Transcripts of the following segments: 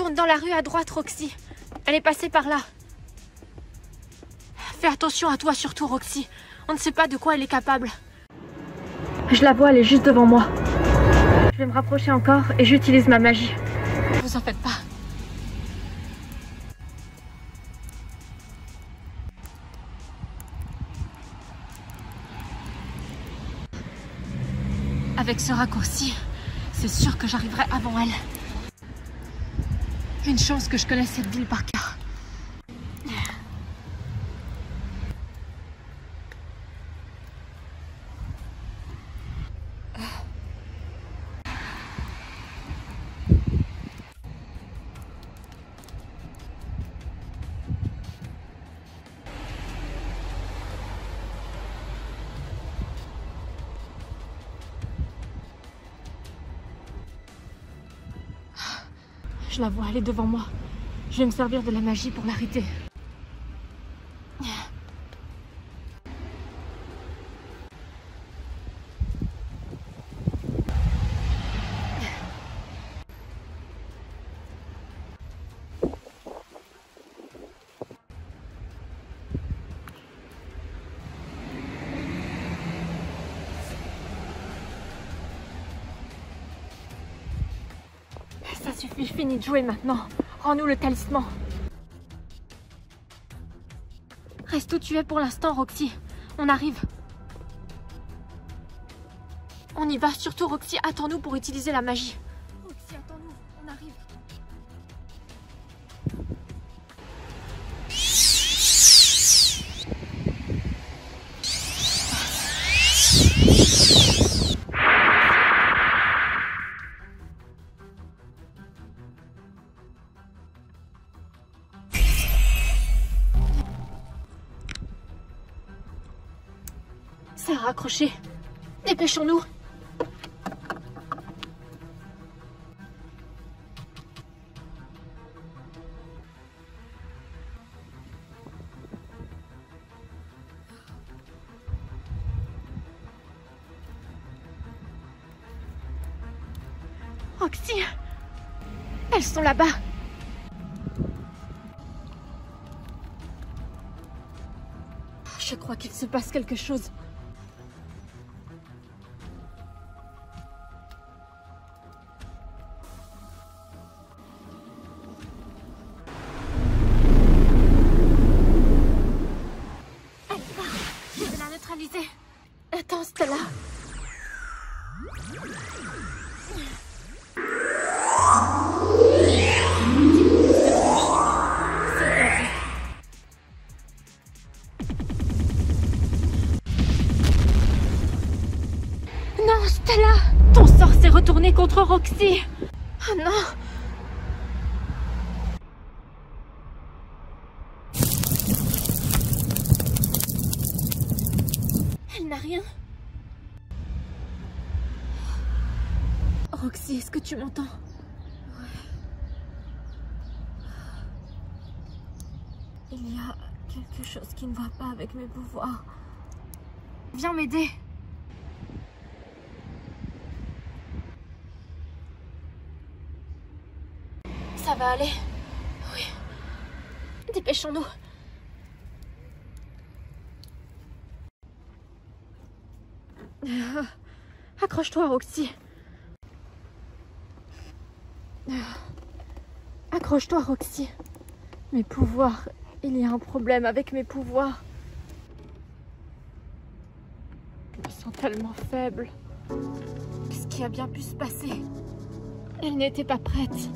Tourne dans la rue à droite, Roxy. Elle est passée par là. Fais attention à toi surtout, Roxy. On ne sait pas de quoi elle est capable. Je la vois, elle est juste devant moi. Je vais me rapprocher encore et j'utilise ma magie. Vous en faites pas. Avec ce raccourci, c'est sûr que j'arriverai avant elle. Une chance que je connaisse cette ville par cœur. Je la vois, elle est devant moi. Je vais me servir de la magie pour l'arrêter. Ça suffit, je finis de jouer maintenant. Rends-nous le talisman. Reste où tu es pour l'instant, Roxy. On arrive. On y va, surtout Roxy, attends-nous pour utiliser la magie. Roxy, attends-nous, on arrive. C'est raccroché. Dépêchons-nous. Roxy, elles sont là-bas. Je crois qu'il se passe quelque chose. Elle part. Je vais la neutraliser. Attends, Stella. Non, Stella! Ton sort s'est retourné contre Roxy! Oh non! Elle n'a rien. Roxy, est-ce que tu m'entends? Ouais. Il y a quelque chose qui ne va pas avec mes pouvoirs. Viens m'aider. Ça va aller. Oui. Dépêchons-nous. Accroche-toi, Roxy. Accroche-toi, Roxy. Mes pouvoirs. Il y a un problème avec mes pouvoirs. Ils sont tellement faibles. Qu'est-ce qui a bien pu se passer? Elle n'était pas prête.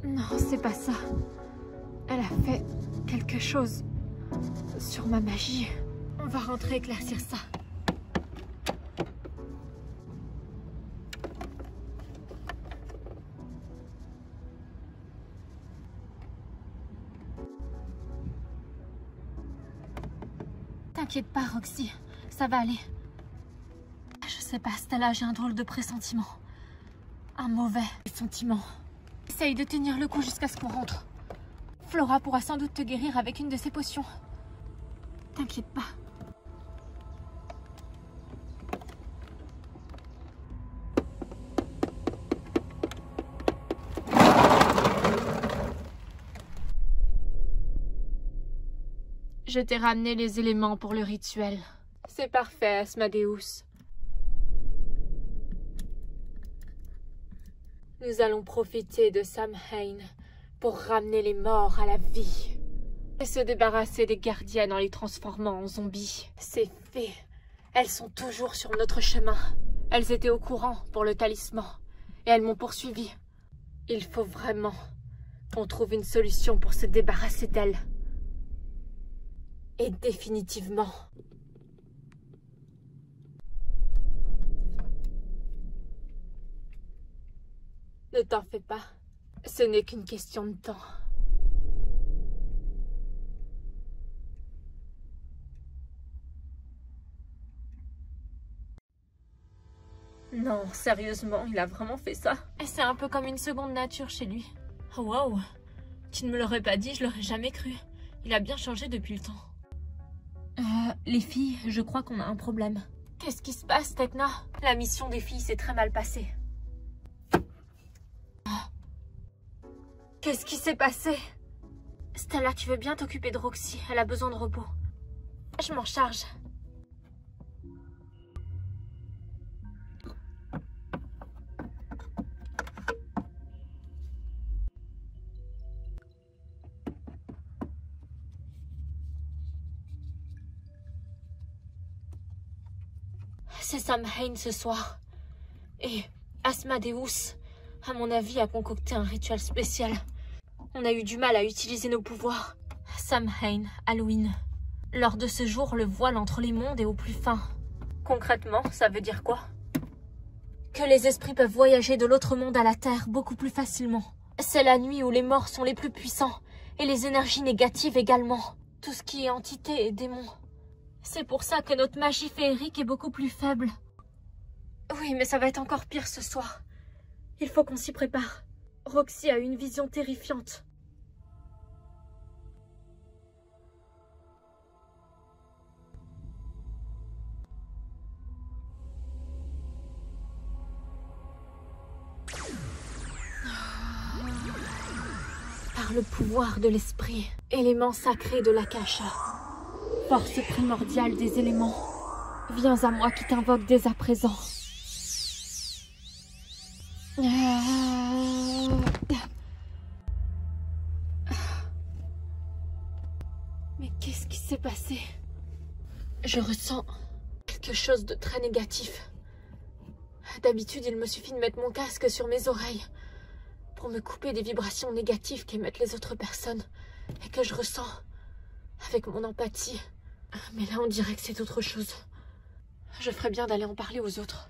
Non, c'est pas ça. Elle a fait quelque chose sur ma magie. On va rentrer éclaircir ça. T'inquiète pas, Roxy. Ça va aller. Je sais pas, Stella, j'ai un drôle de pressentiment. Un mauvais sentiment. Essaye de tenir le coup jusqu'à ce qu'on rentre. Flora pourra sans doute te guérir avec une de ses potions. T'inquiète pas. Je t'ai ramené les éléments pour le rituel. C'est parfait, Asmodeus. Nous allons profiter de Samhain pour ramener les morts à la vie et se débarrasser des gardiennes en les transformant en zombies. Ces fées, elles sont toujours sur notre chemin. Elles étaient au courant pour le talisman et elles m'ont poursuivi. Il faut vraiment qu'on trouve une solution pour se débarrasser d'elles. Et définitivement. Ne t'en fais pas, ce n'est qu'une question de temps. Non, sérieusement, il a vraiment fait ça. C'est un peu comme une seconde nature chez lui. Oh, wow, tu ne me l'aurais pas dit, je l'aurais jamais cru. Il a bien changé depuis le temps. Les filles, je crois qu'on a un problème. Qu'est-ce qui se passe, Tecna? La mission des filles s'est très mal passée. Qu'est-ce qui s'est passé? Stella, tu veux bien t'occuper de Roxy? Elle a besoin de repos. Je m'en charge. C'est Samhain ce soir. Et Asmodeus, à mon avis, a concocté un rituel spécial. On a eu du mal à utiliser nos pouvoirs. Samhain, Halloween. Lors de ce jour, le voile entre les mondes est au plus fin. Concrètement, ça veut dire quoi? Que les esprits peuvent voyager de l'autre monde à la Terre beaucoup plus facilement. C'est la nuit où les morts sont les plus puissants, et les énergies négatives également. Tout ce qui est entité et démon. C'est pour ça que notre magie féerique est beaucoup plus faible. Oui, mais ça va être encore pire ce soir. Il faut qu'on s'y prépare. Roxy a une vision terrifiante. Par le pouvoir de l'esprit, élément sacré de l'Akasha, force primordiale des éléments, viens à moi qui t'invoque dès à présent. Mais qu'est-ce qui s'est passé? Je ressens quelque chose de très négatif. D'habitude, il me suffit de mettre mon casque sur mes oreilles pour me couper des vibrations négatives qu'émettent les autres personnes et que je ressens avec mon empathie. Mais là, on dirait que c'est autre chose. Je ferais bien d'aller en parler aux autres.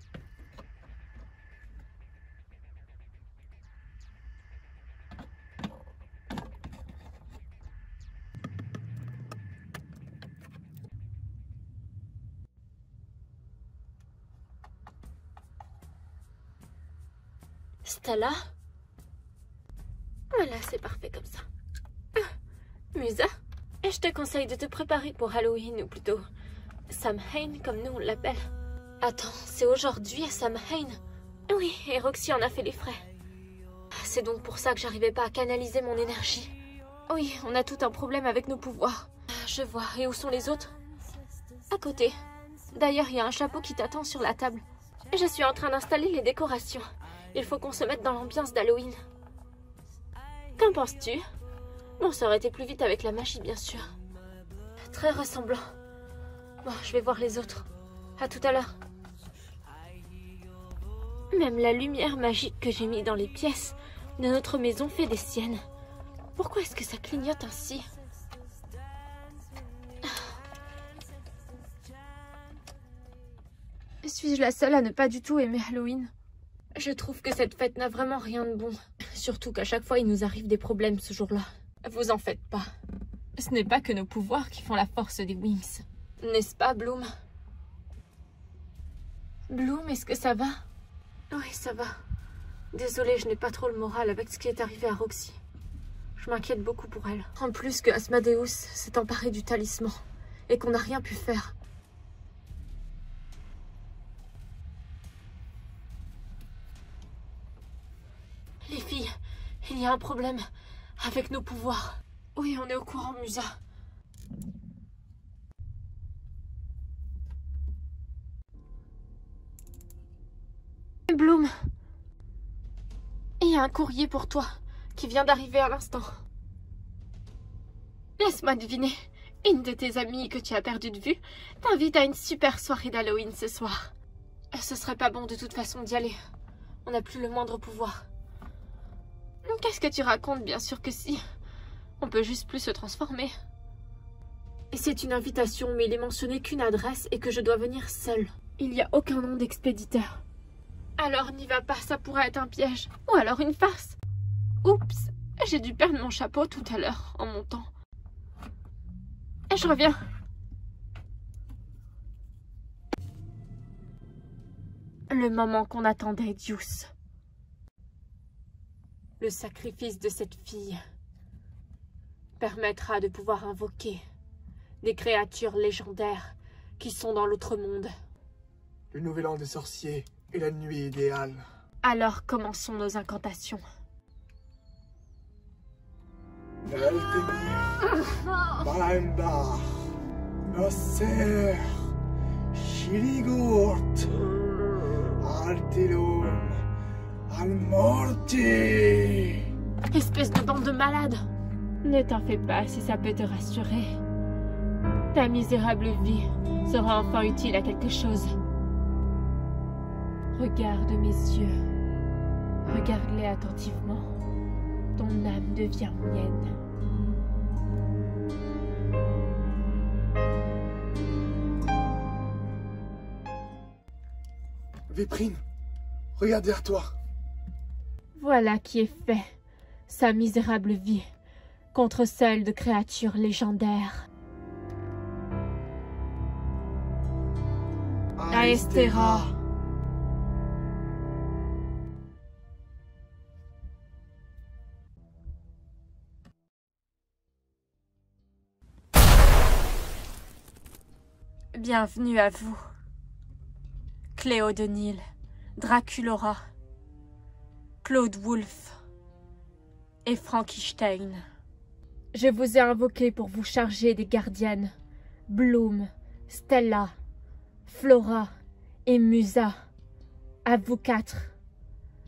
Stella? Voilà, c'est parfait comme ça. Musa, je te conseille de te préparer pour Halloween, ou plutôt Samhain, comme nous on l'appelle. Attends, c'est aujourd'hui Samhain? Oui, et Roxy en a fait les frais. C'est donc pour ça que j'arrivais pas à canaliser mon énergie. Oui, on a tout un problème avec nos pouvoirs. Je vois, et où sont les autres? À côté. D'ailleurs, il y a un chapeau qui t'attend sur la table. Je suis en train d'installer les décorations. Il faut qu'on se mette dans l'ambiance d'Halloween. Qu'en penses-tu? Bon, ça aurait été plus vite avec la magie, bien sûr. Très ressemblant. Bon, je vais voir les autres. À tout à l'heure. Même la lumière magique que j'ai mise dans les pièces de notre maison fait des siennes. Pourquoi est-ce que ça clignote ainsi? Suis-je la seule à ne pas du tout aimer Halloween? Je trouve que cette fête n'a vraiment rien de bon. Surtout qu'à chaque fois, il nous arrive des problèmes ce jour-là. Vous en faites pas. Ce n'est pas que nos pouvoirs qui font la force des Wings. N'est-ce pas, Bloom? Bloom, est-ce que ça va? Oui, ça va. Désolée, je n'ai pas trop le moral avec ce qui est arrivé à Roxy. Je m'inquiète beaucoup pour elle. En plus que Asmodeus s'est emparé du talisman et qu'on n'a rien pu faire. Les filles, il y a un problème avec nos pouvoirs. Oui, on est au courant, Musa. Bloom, il y a un courrier pour toi qui vient d'arriver à l'instant. Laisse-moi deviner. Une de tes amies que tu as perdu de vue t'invite à une super soirée d'Halloween ce soir. Ce serait pas bon de toute façon d'y aller. On n'a plus le moindre pouvoir. Qu'est-ce que tu racontes? Bien sûr que si. On peut juste plus se transformer. Et c'est une invitation, mais il est mentionné qu'une adresse et que je dois venir seule. Il n'y a aucun nom d'expéditeur. Alors n'y va pas, ça pourrait être un piège. Ou alors une farce. Oups, j'ai dû perdre mon chapeau tout à l'heure en montant. Et je reviens. Le moment qu'on attendait, Deuce. Le sacrifice de cette fille permettra de pouvoir invoquer des créatures légendaires qui sont dans l'autre monde. Le nouvel an des sorciers est la nuit idéale. Alors commençons nos incantations. Naltemir, Baendar, Nasser, Shirigurt, Altilum, Almorti. Espèce de bande de malades! Ne t'en fais pas si ça peut te rassurer. Ta misérable vie sera enfin utile à quelque chose. Regarde mes yeux. Regarde-les attentivement. Ton âme devient mienne. Véprine, regarde derrière toi. Voilà qui est fait. Sa misérable vie contre celle de créatures légendaires. Aestera. Bienvenue à vous, Cléo de Nil, Draculora, Claude Wolf et Frankenstein. Je vous ai invoqué pour vous charger des gardiennes, Bloom, Stella, Flora et Musa. À vous quatre,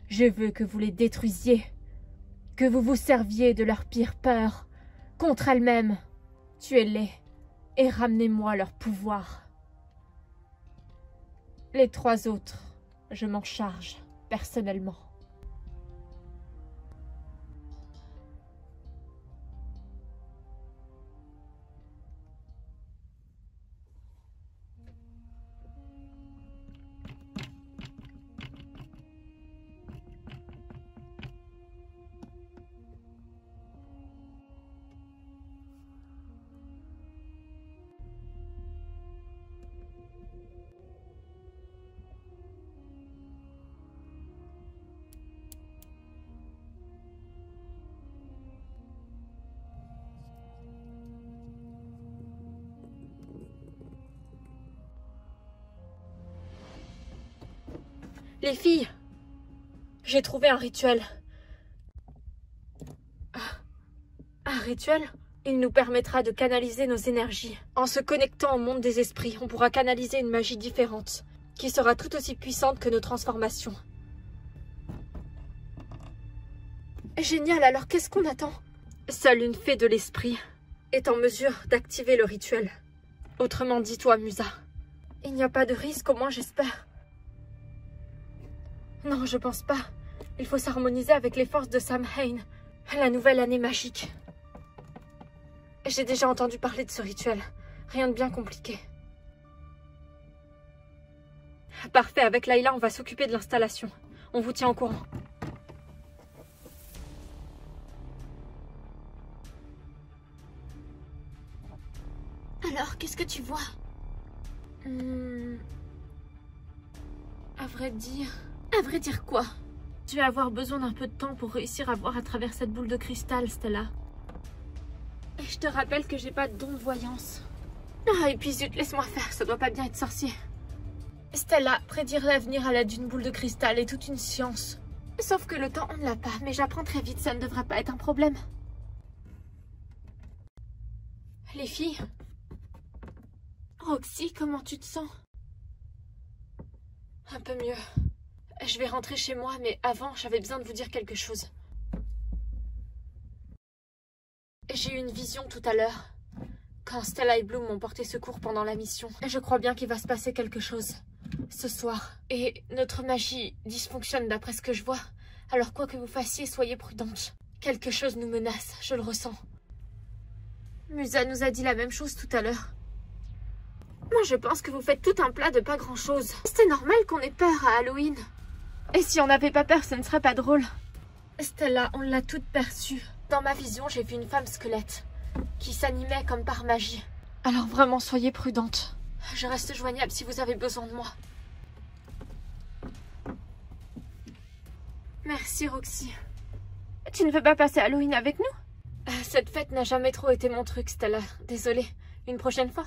je veux que vous les détruisiez, que vous vous serviez de leur pire peur contre elles-mêmes. Tuez-les et ramenez-moi leur pouvoir. Les trois autres, je m'en charge personnellement. Les filles, j'ai trouvé un rituel. Un rituel? Il nous permettra de canaliser nos énergies. En se connectant au monde des esprits, on pourra canaliser une magie différente, qui sera tout aussi puissante que nos transformations. Génial, alors qu'est-ce qu'on attend? Seule une fée de l'esprit est en mesure d'activer le rituel. Autrement dit, toi, Musa, il n'y a pas de risque, au moins j'espère. Non, je pense pas. Il faut s'harmoniser avec les forces de Samhain, la nouvelle année magique. J'ai déjà entendu parler de ce rituel. Rien de bien compliqué. Parfait, avec Layla, on va s'occuper de l'installation. On vous tient au courant. Alors, qu'est-ce que tu vois? À vrai dire... À vrai dire quoi? Tu vas avoir besoin d'un peu de temps pour réussir à voir à travers cette boule de cristal, Stella. Et je te rappelle que j'ai pas de don de voyance. Ah, et puis zut, laisse-moi faire, ça doit pas bien être sorcier. Stella, prédire l'avenir à l'aide d'une boule de cristal est toute une science. Sauf que le temps, on ne l'a pas, mais j'apprends très vite, ça ne devrait pas être un problème. Les filles? Roxy, comment tu te sens? Un peu mieux. Je vais rentrer chez moi, mais avant, j'avais besoin de vous dire quelque chose. J'ai eu une vision tout à l'heure, quand Stella et Bloom m'ont porté secours pendant la mission. Je crois bien qu'il va se passer quelque chose ce soir. Et notre magie dysfonctionne d'après ce que je vois. Alors quoi que vous fassiez, soyez prudente. Quelque chose nous menace, je le ressens. Musa nous a dit la même chose tout à l'heure. Moi, je pense que vous faites tout un plat de pas grand-chose. C'est normal qu'on ait peur à Halloween. Et si on n'avait pas peur, ce ne serait pas drôle. Stella, on l'a toute perçue. Dans ma vision, j'ai vu une femme squelette qui s'animait comme par magie. Alors vraiment, soyez prudente. Je reste joignable si vous avez besoin de moi. Merci, Roxy. Tu ne veux pas passer Halloween avec nous? Cette fête n'a jamais trop été mon truc, Stella. Désolée. Une prochaine fois.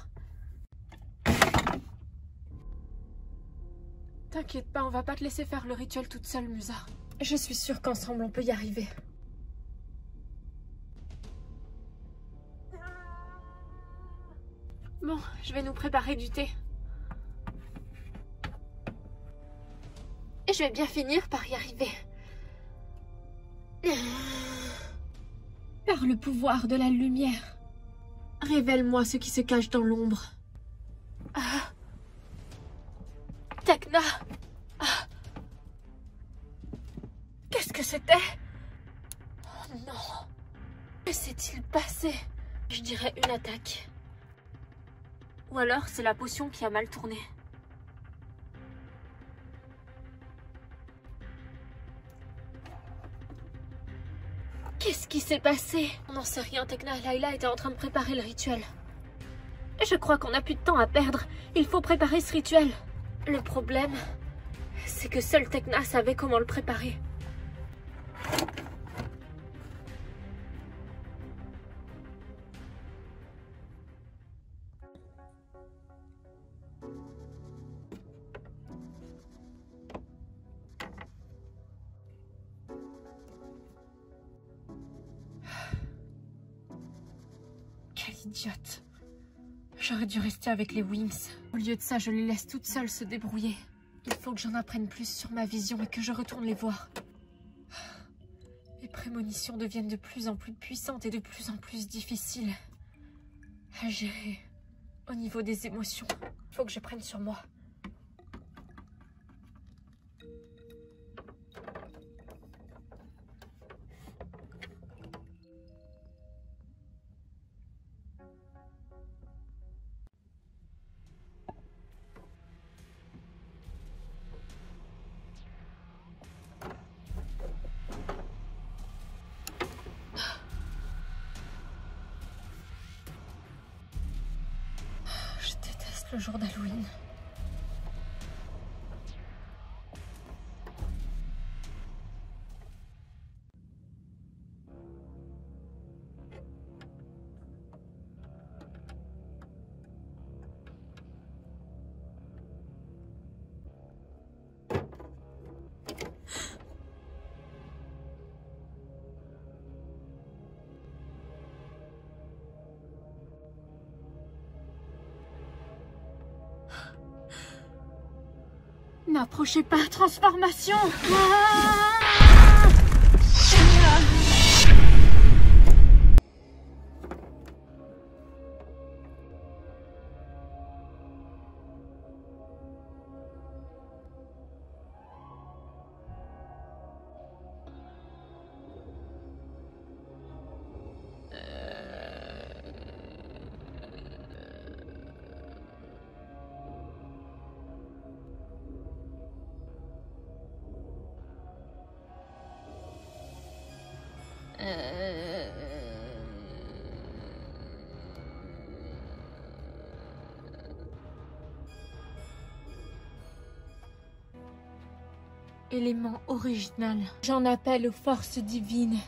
T'inquiète pas, on va pas te laisser faire le rituel toute seule, Musa. Je suis sûre qu'ensemble, on peut y arriver. Bon, je vais nous préparer du thé. Et je vais bien finir par y arriver. Par le pouvoir de la lumière. Révèle-moi ce qui se cache dans l'ombre. Ah. Tecna. Ah. Qu'est-ce que c'était? Oh non. Que s'est-il passé? Je dirais une attaque. Ou alors c'est la potion qui a mal tourné. Qu'est-ce qui s'est passé? On n'en sait rien, Tecna. Layla était en train de préparer le rituel. Je crois qu'on n'a plus de temps à perdre. Il faut préparer ce rituel. Le problème, c'est que seule Tecna savait comment le préparer. Quelle idiote. J'aurais dû rester avec les Wings. Au lieu de ça, je les laisse toutes seules se débrouiller. Il faut que j'en apprenne plus sur ma vision et que je retourne les voir. Les prémonitions deviennent de plus en plus puissantes et de plus en plus difficiles à gérer au niveau des émotions. Il faut que je prenne sur moi. Le jour d'Halloween. N'approchez pas, transformation! Élément original. J'en appelle aux forces divines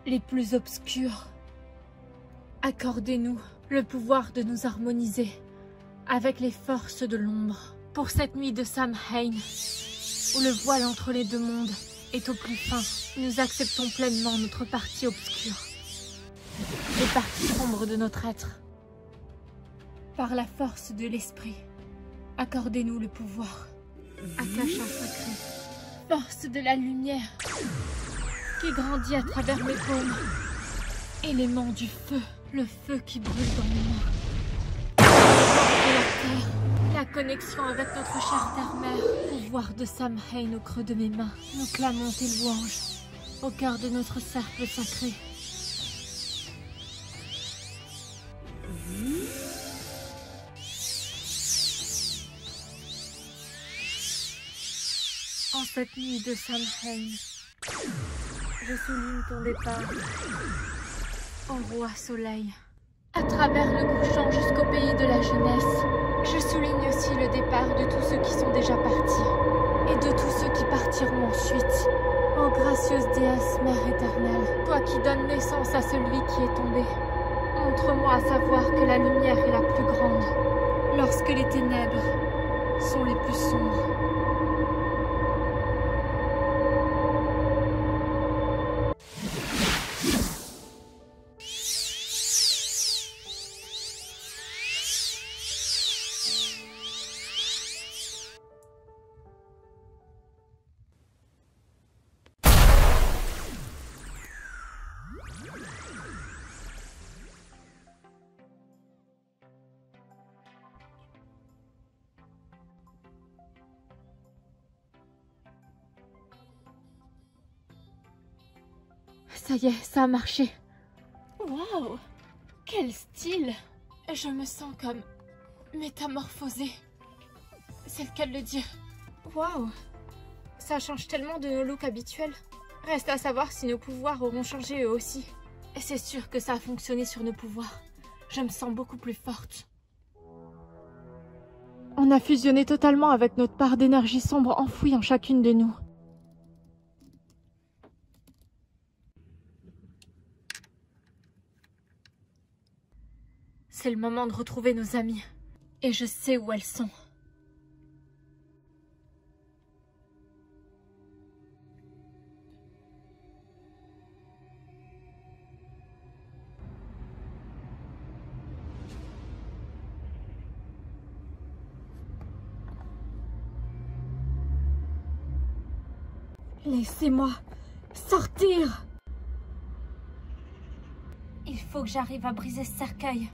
les plus obscures. Accordez-nous le pouvoir de nous harmoniser avec les forces de l'ombre. Pour cette nuit de Samhain, où le voile entre les deux mondes est au plus fin, nous acceptons pleinement notre partie obscure, les parties sombres de notre être. Par la force de l'esprit, accordez-nous le pouvoir Akasha sacré, force de la lumière, qui grandit à travers mes paumes. Élément du feu, le feu qui brûle dans mes mains. Et la terre, la connexion avec notre chère terre-mère. Pouvoir de Samhain au creux de mes mains. Nous clamons tes louanges, au cœur de notre cercle sacré. En cette nuit de Samhain, je souligne ton départ, ô roi soleil. À travers le couchant jusqu'au pays de la jeunesse, je souligne aussi le départ de tous ceux qui sont déjà partis, et de tous ceux qui partiront ensuite. Ô gracieuse déesse, mère éternelle, toi qui donnes naissance à celui qui est tombé, montre-moi à savoir que la lumière est la plus grande, lorsque les ténèbres sont les plus sombres. Ça y est, ça a marché. Waouh! Quel style! Je me sens comme métamorphosée. C'est le cas de le dire. Waouh! Ça change tellement de nos looks habituels. Reste à savoir si nos pouvoirs auront changé eux aussi. Et c'est sûr que ça a fonctionné sur nos pouvoirs. Je me sens beaucoup plus forte. On a fusionné totalement avec notre part d'énergie sombre enfouie en chacune de nous. C'est le moment de retrouver nos amies. Et je sais où elles sont. Laissez-moi sortir! Il faut que j'arrive à briser ce cercueil.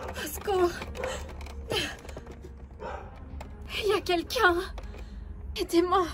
Au secours! Il y a quelqu'un! Aidez-moi!